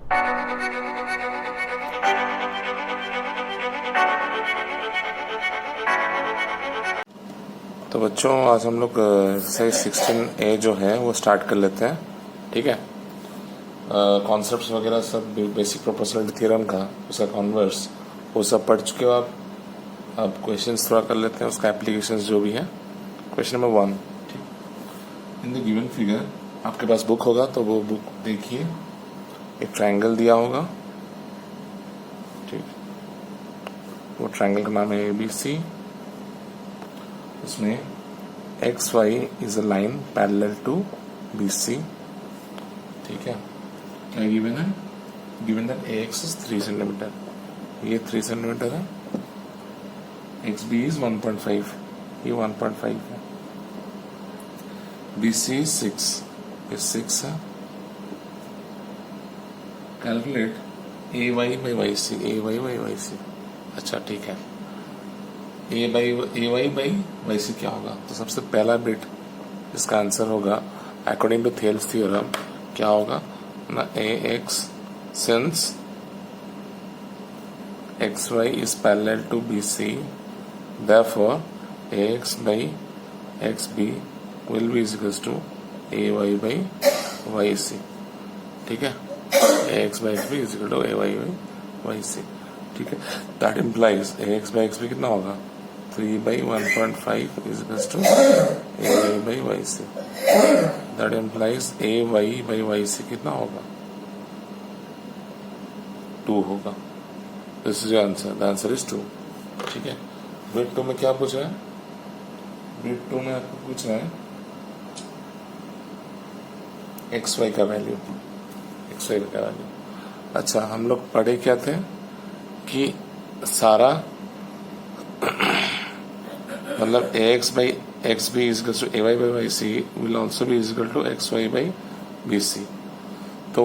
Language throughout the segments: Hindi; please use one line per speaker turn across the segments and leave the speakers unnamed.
तो बच्चों आज हम लोग एक्सरसाइज 16A जो है वो स्टार्ट कर लेते हैं, ठीक है। कॉन्सेप्ट्स वगैरह सब बेसिक प्रोपोर्शनलिटी थ्योरम का, उसका कॉन्वर्स वो सब पढ़ चुके हो आप। अब क्वेश्चंस थोड़ा कर लेते हैं, उसका एप्लीकेशंस जो भी है। क्वेश्चन नंबर 1, ठीक। इन द गिवन फिगर, आपके पास बुक होगा तो वो बुक देखिए, एक ट्रायंगल दिया होगा, ठीक। वो ट्रायंगल का नाम है ABC। उसमें XY is a line parallel to BC, ठीक है। क्या गिवन है? Given that AX is 3 centimetre, ये 3 सेंटीमीटर है, XB इज 1.5, ये 1.5 है, BC इज 6, ये 6 है। Calculate AY by YC, AY by YC। अच्छा ठीक है, AY बाई YC क्या होगा? तो सबसे पहला बिट इसका आंसर होगा अकॉर्डिंग टू थेल्स थ्योरम, क्या होगा ना, AX since XY is parallel to BC, therefore AX by XB will be equals to AY by YC, ठीक है। AX by XB is equal to AY by YC, ठीक है। That implies AX by XB कितना होगा? 3 by 1.5 is equals to AY by YC। That implies AY by YC कितना होगा? 2 होगा। This is your answer, the answer is 2, ठीक है। बिट 2 में क्या पूछ रहा है? बिट 2 में आपको पूछ रहा है XY का वैल्यू, XY का वैल्यू। अच्छा, हम लोग पढ़े क्या थे कि सारा मतलब AX by XB is equal to AY by YC will also be equal to XY by BC। तो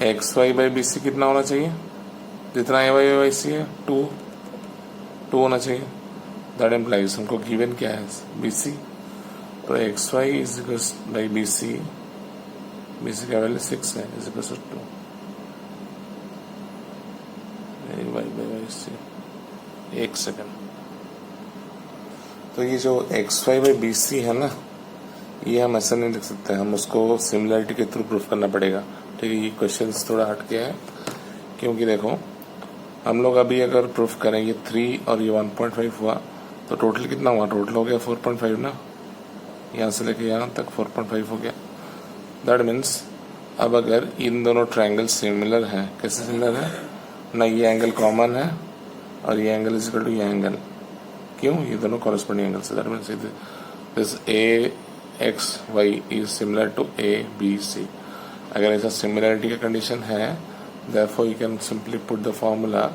XY by BC कितना होना चाहिए? जितना AY by YC है, 2 होना चाहिए। दैट इम्प्लाइज हमको गिवन क्या है? BC। तो XY is equal by BC का वैल्यू 6 है, is equal to 2 AY by YC। एक सेकंड। तो ये जो XY by BC है ना, ये हम ऐसा नहीं लिख सकते, हम उसको सिमिलरिटी के थ्रू प्रूफ करना पड़ेगा, ठीक है। ये क्वेश्चन थोड़ा हटके है, क्योंकि देखो हम लोग अभी अगर प्रूफ करें ये 3 और ये 1.5 हुआ तो टोटल कितना हुआ? टोटल हो गया 4.5 ना, यहाँ से लेके यहाँ तक 4.5 हो गया। दैट मीन्स अब अगर इन दोनों ट्रायंगल सिमिलर हैं, कैसे सिमिलर है ना, ये एंगल कॉमन है और ये एंगल इज इक्वल टू ये एंगल, क्यों? ये दोनों कॉरेस्पॉन्डिंग एंगल्स है। That means this AXY is similar to ABC। अगर ऐसा सिमिलरिटी का कंडीशन है, therefore you can simply put the formula,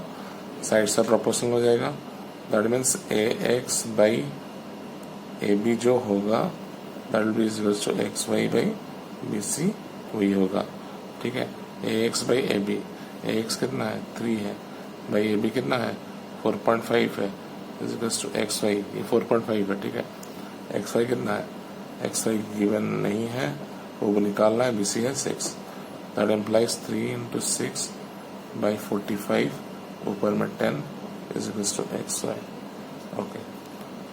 sides का प्रोपोर्शनल हो जाएगा। That means AX by AB जो होगा that will be equal to XY by BC, वही होगा, ठीक है। AX बाई AB, AX कितना है? 3 है, बाई AB कितना है? 4.5 है, इज इक्वल टू XY, ये 4.5 है, ठीक है। XY कितना है? XY गिवन नहीं है, वो निकालना है, BC है 6। दैट इम्प्लाइज 3 into 6 by 45, ऊपर में 10 is equal to XY, okay.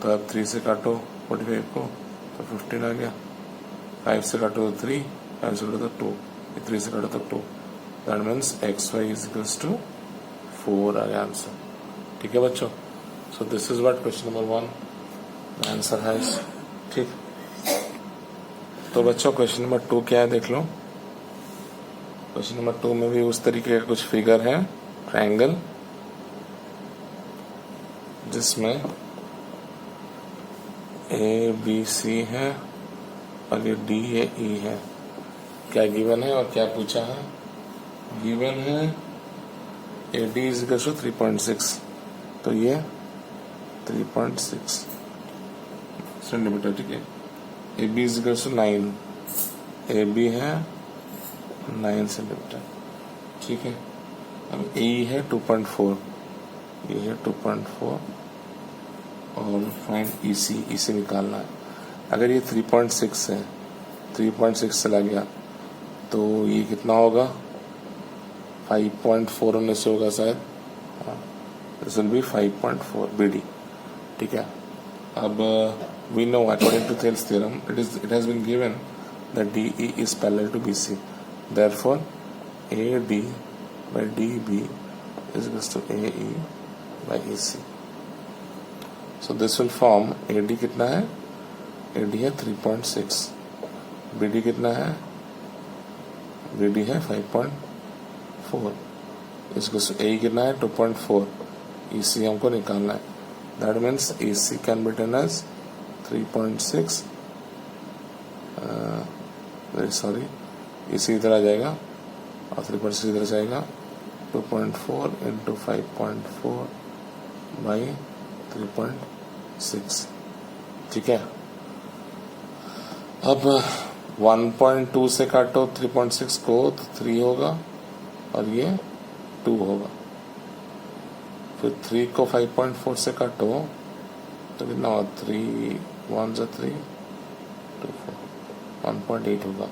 तो अब 3 से काटो 45 को तो 15 आ गया, 5 से काटो तो 3, 5 से काटो तो 2, 3 से काटो तो 2। That means XY is equal to 4 आ गया आंसर, ठीक है बच्चों। So this is what question number 1 the answer has, ठीक। तो बच्चों क्वेश्चन नंबर 2 क्या है देख लो। क्वेश्चन नंबर 2 में भी उस तरीके का कुछ फिगर है, ट्रायंगल, जिसमें ABC है और ये DAE है। क्या गिवन है और क्या पूछा है? गिवन है AD इज इक्वल टू 3.6, तो ये 3.6 सेंटीमीटर, ठीक है। AB is equal to 9, AB है 9 सेंटीमीटर, ठीक है। अब AE है 2.4, ये है 2.4 और फाइंड EC निकालना है। अगर ये 3.6 है, 3.6 चला गया तो ये कितना होगा? 5.4 होने से होगा शायद, दिस विल बी 5.4 BD, ठीक है। अब we know according to Thales theorem it has been given that DE is parallel to BC, therefore AD by DB is equals to AE by AC. So this will form AD कितना है, AD है 3.6, BD कितना है, BD है 5.4, इसको AE कितना है 2.4, EC हमको निकालना है। That means AC can be written as 3.6, very sorry, EC इधर आ जाएगा और 3.6 इधर जाएगा, 2.4 into 5.4 by 3.6, ठीक है। अब 1.2 से काटो 3.6 को तो 3 होगा और ये 2 होगा, फिर 3 को 5.4 से काटो तो कितना होगा, 3 1 जा 3 2 4 1.8 होगा,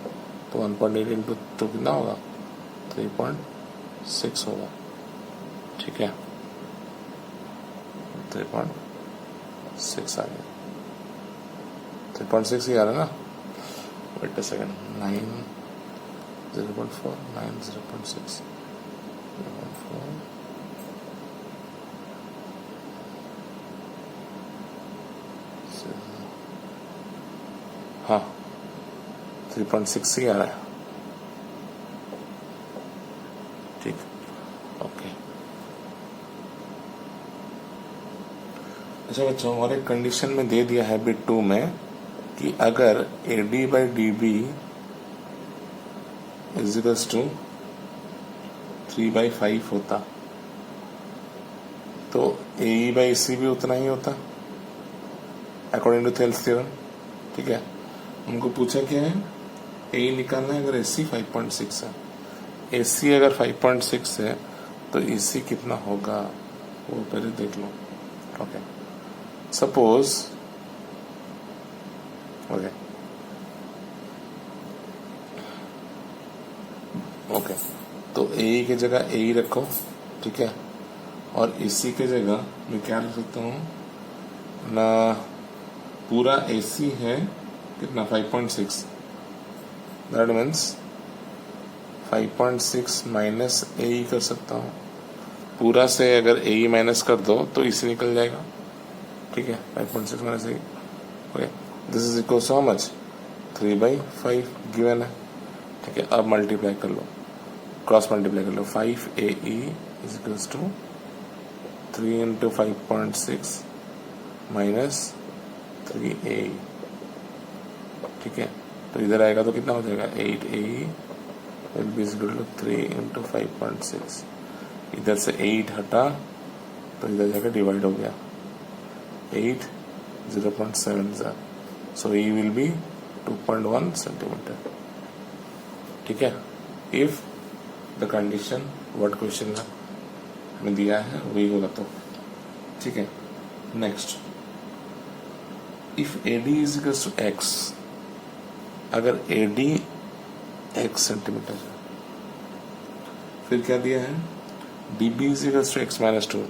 तो 1.8 इंटू 2 कितना होगा, 3.6 होगा, ठीक है। 3.6 आ गया, 3.6 ही आ रहा है ना, वेट अ सेकंड, 9 0.4 9 0.6 0.4 हाँ 3.6 ही आ रहा है, ठीक, ओके। अच्छा बच्चों, और एक कंडीशन में दे दिया है बिट 2 में कि अगर AD by DB is equals to 3/5 होता तो AE by AC भी उतना ही होता अकॉर्डिंग टू थेल्स थ्योरम, ठीक है। हमको पूछा क्या है, AE निकालना है अगर AC 5.6 है, AC अगर 5.6 है तो EC कितना होगा वो पहले देख लो, ओके। सपोज ओके ओके, तो AE की जगह AE रखो, ठीक है, और EC की जगह मैं क्या रख सकता हूँ ना, पूरा AC है कितना 5.6, दैट मीन्स 5.6 माइनस AE कर सकता हूँ, पूरा से अगर AE माइनस कर दो तो EC निकल जाएगा, ठीक है। 5.6 minus AE, okay, this is equal to how much, 3/5 given है, ठीक है। अब मल्टीप्लाई कर लो, क्रॉस मल्टीप्लाई कर लो, 5 AE is equals to 3 into 5.6 minus 3 AE, ठीक है। तो इधर आएगा तो कितना हो जाएगा, 8 AE will be equal to 3 into 5.6, इधर से 8 हटा तो इधर जाकर डिवाइड हो गया, 8 0.7, so E will be 2.1 सेंटीमीटर, ठीक है। If the condition what question में दिया है वही होगा तो, ठीक है। Next, if AD is equal to x, अगर AD x सेंटीमीटर है, फिर क्या दिया है, DB is equal to x minus 2,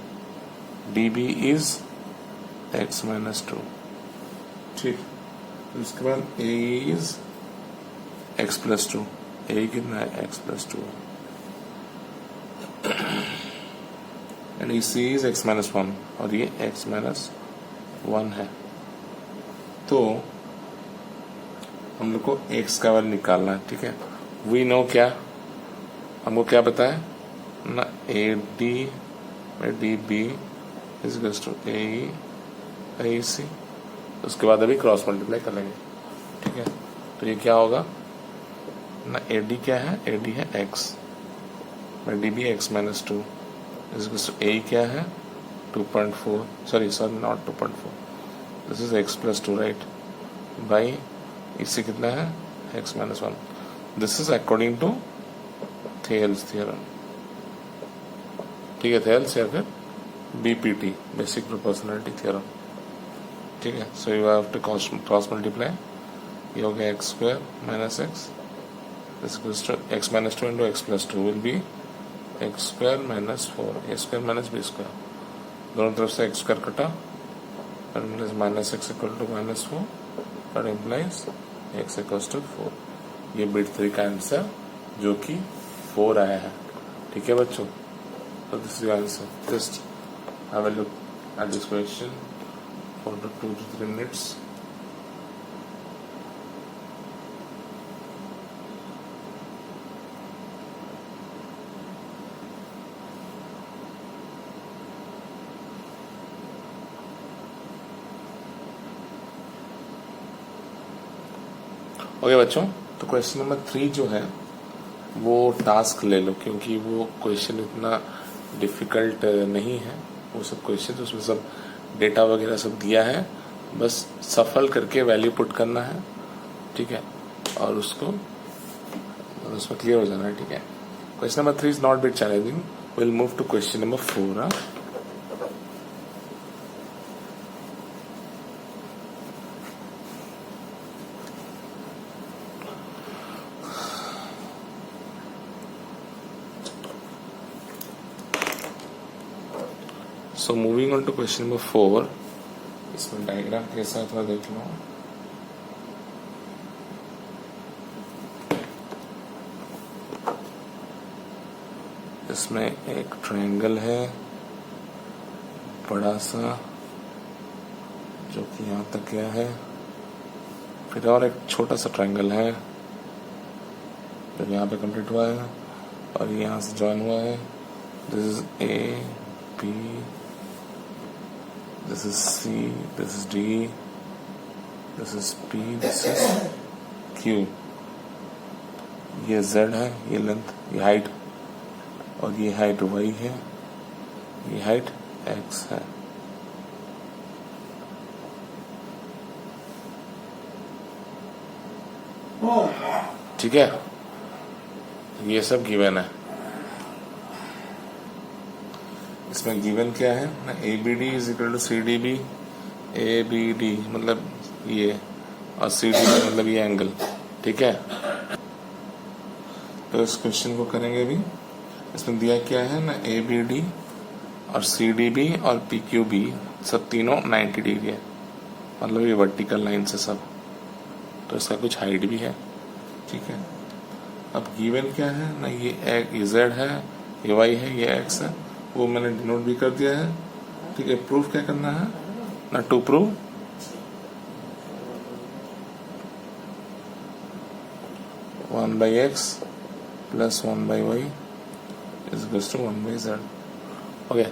DB is x minus 2, ठीक। उसके बाद AE is x plus 2, AE कितना है, x plus 2, and EC is x minus 1 और ये x माइनस 1 है, तो हम लोग को x का वैल्यू निकालना है, ठीक है। वी नो क्या, हमको क्या पता है ना, AD by DB is equal to AE by AC, उसके बाद अभी क्रॉस मल्टीप्लाई कर लेंगे, ठीक है। तो ये क्या होगा ना, AD क्या है, AD है x by DB x minus 2 is equal to AE क्या है 2.4, sorry not 2.4, this is x plus 2 right, by EC कितना है x minus 1, this is according to Thales theorem, ठीक है, थेल्स या फिर BPT बेसिक प्रोपोर्शनलिटी थ्योरम, ठीक है। So you have to cross multiply, ये हो गया x² minus x, x minus 2 into x plus 2 will be x square minus 4 a square minus b square, दोनों तरफ से एक्स स्क्वायर कटा, that implies minus x equal to minus 4, that implies x equals to 4. ये बिट 3 का आंसर जो कि 4 आया है। ठीक है बच्चों, तो this is answer. Just have a look at this question for the 2 to 3 minutes. Okay बच्चों, तो क्वेश्चन नंबर 3 जो है वो टास्क ले लो, क्योंकि वो क्वेश्चन इतना डिफिकल्ट नहीं है। वो सब क्वेश्चन उसमें सब डेटा वगैरह सब दिया है, बस सफल करके वैल्यू पुट करना है। ठीक है, और उसको उसमें क्लियर हो जाना है। ठीक है, question number 3 is not bit challenging. Will move to question number 4। So moving on to question number 4, इसमें डायग्राम कैसा था देख लो। इसमें एक ट्रायंगल है बड़ा सा, जो कि यहाँ तक गया है, फिर और एक छोटा सा ट्रायंगल है जो यहाँ पे कंप्लीट हुआ है और यहाँ से ज्वाइन हुआ है। This is A B, this is C, this is D, this is P, this is Q. ये Z है, ये लेंथ, ये हाइट, और ये हाइट Y है, ये हाइट X है। ठीक है, ये सब गिवन है। इसमें गिवन क्या है ना, A B D is equal to C D B, A B D मतलब ये, और सी डी बी मतलब ये एंगल। ठीक है, तो इस क्वेश्चन को करेंगे अभी। इसमें दिया क्या है ना, ए बी डी और सी डी बी और पी क्यू बी सब तीनों 90 डिग्री है, मतलब ये वर्टिकल लाइन से सब, तो इसका कुछ हाइट भी है। ठीक है, अब गिवन क्या है ना, ये जेड है, ये वाई है, ये एक्स है, वो मैंने डिनोट भी कर दिया है। ठीक है, प्रूफ क्या करना है ना, to prove one by x plus 1/y is equals to 1/z। Okay,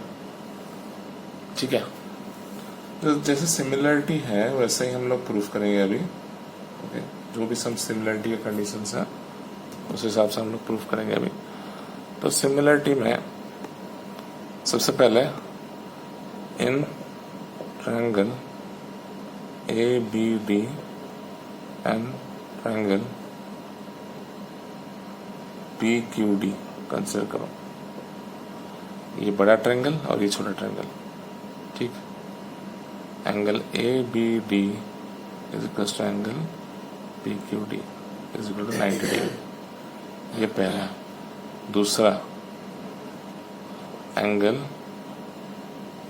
ठीक है, तो जैसे सिमिलरिटी है वैसे ही हम लोग प्रूफ करेंगे अभी। ओके, जो भी सब सिमिलरिटी के कंडीशंस है उस हिसाब से हम लोग प्रूफ करेंगे अभी। तो सिमिलरिटी में सबसे पहले इन triangle A B D and triangle P Q D consider करो। ये बड़ा ट्रायंगल और ये छोटा ट्रायंगल। ठीक, angle A B D is equal to angle P Q D is equal to 90 degree. ये पहला। दूसरा, angle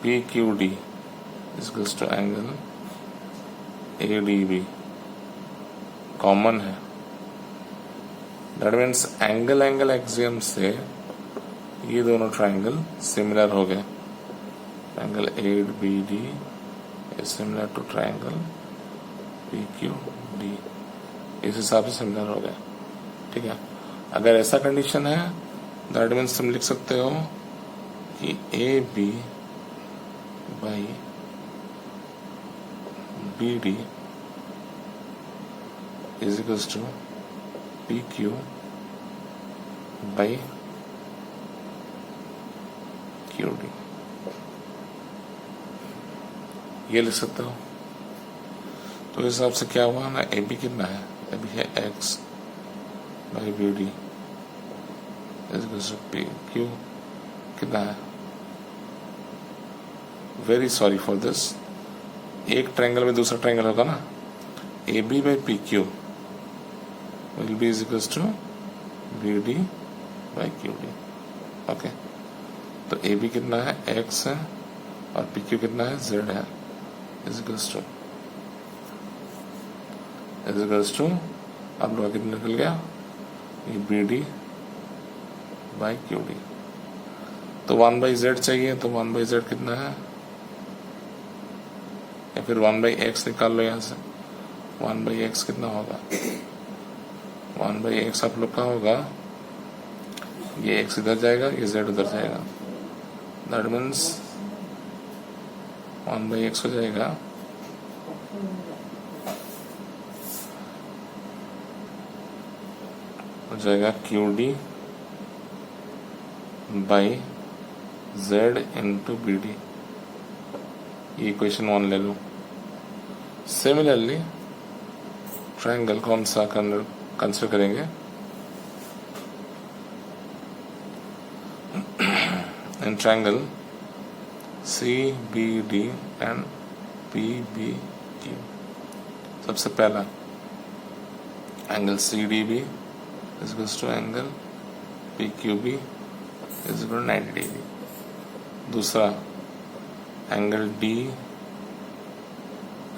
P Q D is equal to angle A D B common है। That means angle angle axiom से ये दोनों ट्रायंगल सिमिलर हो गए। Angle A B D is similar to triangle P Q D, इस हिसाब से सिमिलर हो गए। ठीक है, अगर ऐसा कंडीशन है दैट मीन्स तुम लिख सकते हो कि A B by B D is equals to P Q by Q D, ये लिख सकते हो। तो इस हिसाब से क्या हुआ ना, ए बी कितना है, ए बी है x by B D is equals to P Q कितना है, वेरी सॉरी फॉर दिस, एक ट्रायंगल में दूसरा ट्रायंगल होगा ना, A B by P Q will be is equals to B D by Q D. Okay, तो ए बी कितना है, एक्स है, और पी क्यू कितना है, जेड है, इज इक्वल्स टू आप लोग कितना निकल गया, ये B D by Q D. तो 1/z चाहिए, तो 1/z कितना है, या फिर 1/x निकाल लो यहाँ से। 1/x कितना होगा, 1/x आप लोग का होगा, ये x इधर जाएगा, ये z उधर जाएगा, दैट मीन्स 1/x हो जाएगा Q D by Z into B D. ये इक्वेशन 1 ले लो। सिमिलरली ट्रायंगल कौन सा कंसिडर करेंगे, इन triangle C B D and P B Q. सबसे पहला angle C D B is equals to angle PQB is equal to 90 degree. दूसरा angle D,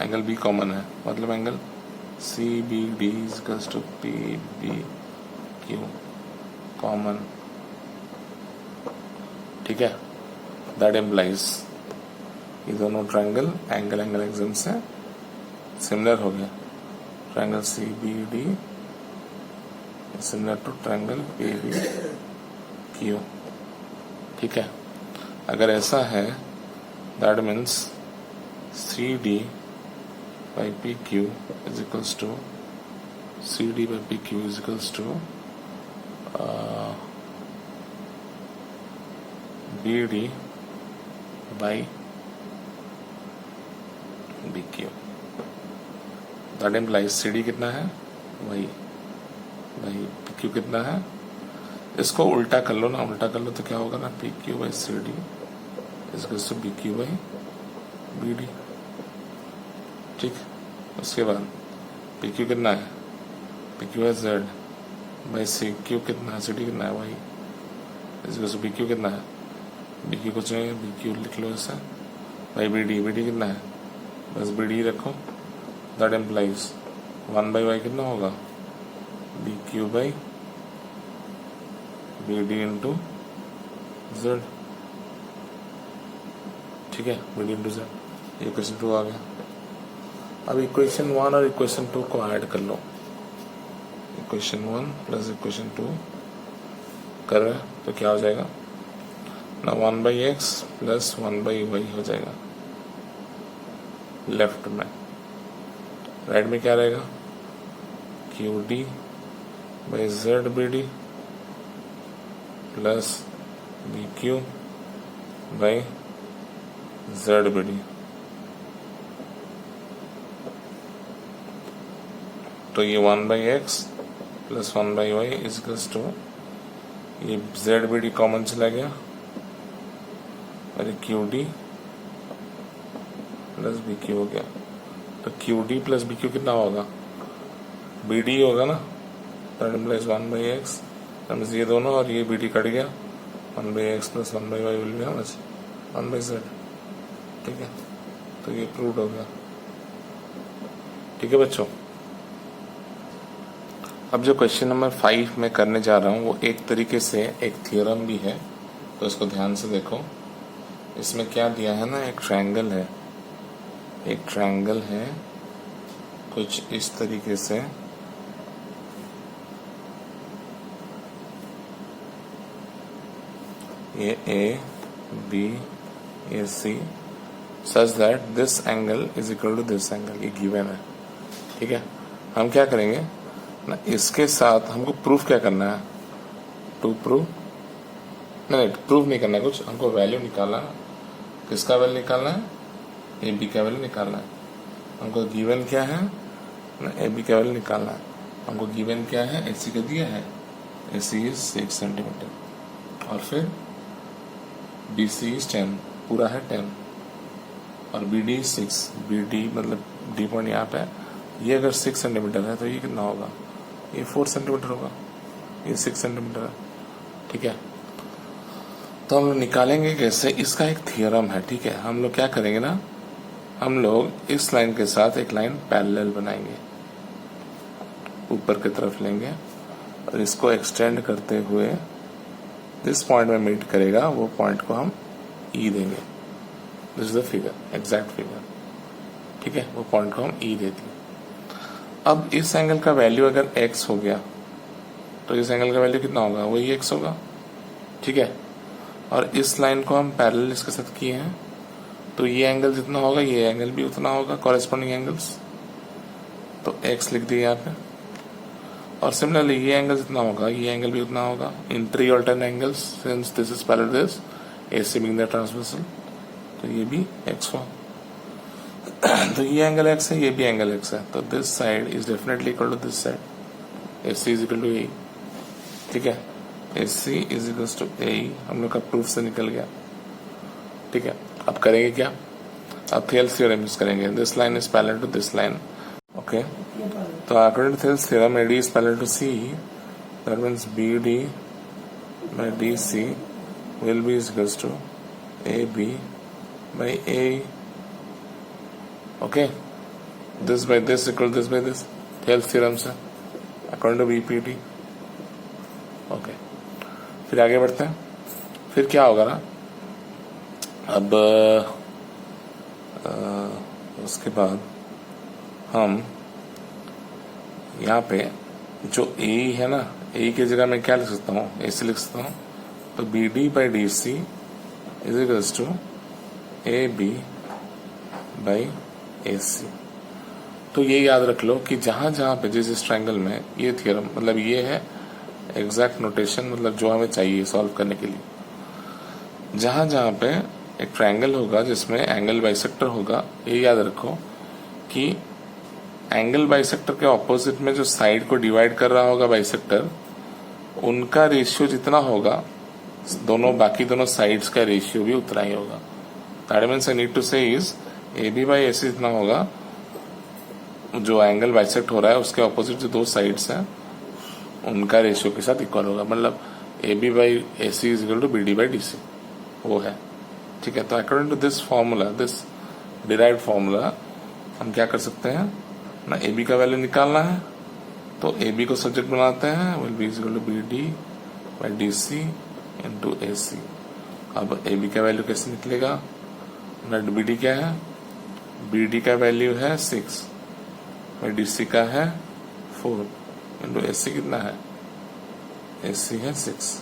angle B common है, मतलब angle CBD is equals to PBQ common, ठीक है। दैट इम्प्लाइज ये दोनों ट्रायंगल एंगल एग्जाम से सिमिलर हो गया। Triangle CBD similar to triangle PBQ, ठीक है। अगर ऐसा है that means CD by PQ is equals to CD by PQ is equals to BD by BQ। That implies CD कितना है, वही भाई PQ कितना है। इसको उल्टा कर लो ना, उल्टा कर लो तो क्या होगा ना, PQ by CD इसको BQ by BD, ठीक। उसके बाद PQ कितना है, PQ है Z by CQ कितना है, CD कितना है, वही इसको BQ कितना है, BQ को चाहिए, BQ लिख लो ऐसा by BD, BD कितना है, बस BD रखो। दैट इम्प्लाइज 1/y कितना होगा, BQ by BD into Z, ठीक है, BD इंटू Z। ये इक्वेशन 2 आ गया। अब इक्वेशन 1 और इक्वेशन 2 को ऐड कर लो। इक्वेशन 1 प्लस इक्वेशन 2 कर रहे हैं तो क्या हो जाएगा ना, 1/x प्लस 1/y हो जाएगा लेफ्ट में। राइट में क्या रहेगा, QD by ZBD plus BQ by ZBD। तो ये 1/x plus 1/y is equals to, ये ZBD कॉमन चला गया और QD प्लस BQ हो गया। तो QD प्लस BQ कितना होगा, BD होगा ना, दैट इम्प्लाइज 1/x, ये दोनों और ये BD कट गया, 1/x plus 1/y will be how much, 1/z, ठीक है। तो ये प्रूव्ड हो गया, ठीक है बच्चों। अब जो क्वेश्चन नंबर 5 में करने जा रहा हूँ वो एक तरीके से एक थ्योरम भी है, तो इसको ध्यान से देखो। इसमें क्या दिया है ना, एक ट्रायंगल है, एक ट्रायंगल है कुछ इस तरीके से, ये A B A C such that this angle is equal to this angle, ये गिवन है, ठीक है। हम क्या करेंगे ना, इसके साथ हमको प्रूफ क्या करना है, टू प्रूव नहीं, प्रूफ नहीं करना है कुछ, हमको वैल्यू निकालना है। किसका वैल्यू निकालना है, AB का वैल्यू निकालना है। हमको गिवन क्या है ना, AB का वैल्यू निकालना है। हमको गिवन क्या है, AC का दिया है, AC इज 6 सेंटीमीटर, और फिर BC इज 10, पूरा है 10, और BD 6, BD मतलब D पॉइंट यहाँ पे है, ये अगर 6 सेंटीमीटर है तो ये कितना होगा, ये 4 सेंटीमीटर होगा, ये 6 सेंटीमीटर है, ठीक है। तो हम लोग निकालेंगे कैसे, इसका एक थियरम है, ठीक है। हम लोग क्या करेंगे ना, हम लोग इस लाइन के साथ एक लाइन पैरेलल बनाएंगे, ऊपर की तरफ लेंगे और इसको एक्सटेंड करते हुए जिस पॉइंट में मीट करेगा वो पॉइंट को हम ई देंगे। This is the figure, exact figure, ठीक है। वो पॉइंट को हम ई देते हैं। अब इस एंगल का वैल्यू अगर x हो गया तो इस एंगल का वैल्यू कितना होगा, वही x होगा, ठीक है। और इस लाइन को हम पैरेलल इसके साथ किए हैं तो ये एंगल जितना होगा ये एंगल भी उतना होगा, कॉरेस्पॉन्डिंग एंगल्स। तो x लिख दिया यहाँ पे। और सिमिलरली ये एंगल जितना होगा ये एंगल भी उतना होगा इन 3 alternate angles, since this is parallel this, AC being the transversal, तो ये भी x हुआ। तो ये एंगल x है, ये भी एंगल x है, तो this side is definitely equal to this side, AC is equal to A, ठीक है। AC is equal to A, हम लोग का प्रूफ से निकल गया, ठीक है। अब करेंगे क्या, अब थेल्स थ्योरम यूज करेंगे। This line is parallel to this line, okay. तो according to Thales theorem AD is parallel to C, that means BD by DC will be is equals to AB by AE, okay। this by this equal this by this, Thales theorem से अकॉर्डिंग टू BPT, ओके। फिर आगे बढ़ते हैं। फिर क्या होगा ना, अब उसके बाद हम यहाँ पे जो A है ना, A की जगह मैं क्या लिख सकता हूँ, AC लिख सकता हूँ। तो BD by DC is equals to AB by AC। तो ये याद रख लो कि जहां जहां पे जिस ट्रायंगल में, ये थ्योरम मतलब ये है एग्जैक्ट नोटेशन, मतलब जो हमें चाहिए सॉल्व करने के लिए। जहां जहां पे एक ट्रायंगल होगा जिसमें एंगल बाइसेक्टर होगा, ये याद रखो कि एंगल बाइसेक्टर के ऑपोजिट में जो साइड को डिवाइड कर रहा होगा बाइसेक्टर, उनका रेशियो जितना होगा दोनों बाकी दोनों साइड्स का रेशियो भी उतना ही होगा। That means I need to say is AB by AC जितना होगा, जो एंगल बाइसेक्ट हो रहा है उसके ऑपोजिट जो दो साइड्स हैं उनका रेशियो के साथ इक्वल होगा, मतलब AB by AC is equal to BD by DC, वो है, ठीक है। तो according to this formula, this derived formula, हम क्या कर सकते हैं ना, AB का वैल्यू निकालना है तो AB को सब्जेक्ट बनाते हैं, will be is equal to BD by DC into AC। अब AB का वैल्यू कैसे निकलेगा, BD क्या है, BD का वैल्यू है 6 by DC का है 4 into AC कितना है, AC है 6,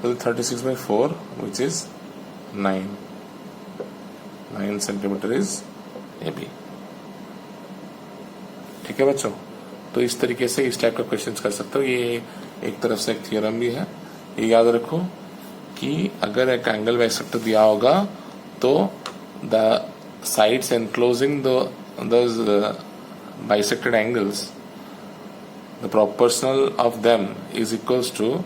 तो 36 by 4 which is 9 centimetre is AB, ठीक है बच्चों। तो इस तरीके से इस टाइप का क्वेश्चन कर सकते हो। ये एक तरफ से एक थ्योरम भी है। ये याद रखो कि अगर एक एंगल बाइसेक्टर दिया होगा तो the sides enclosing the bisected angles, the proportional of them is equals to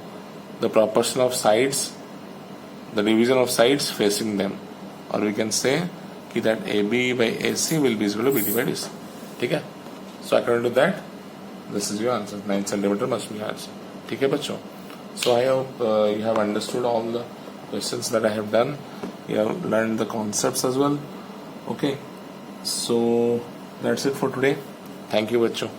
the proportion of sides, the division of sides facing them, or we can say कि that AB by AC will be equal to BD by DC, ठीक है। So according to that, this is your answer, 9 centimeter must be your answer, ठीक है बच्चों। So I hope you have understood all the questions that I have done, you have learned the concepts as well, okay। So that's it for today, thank you बच्चों।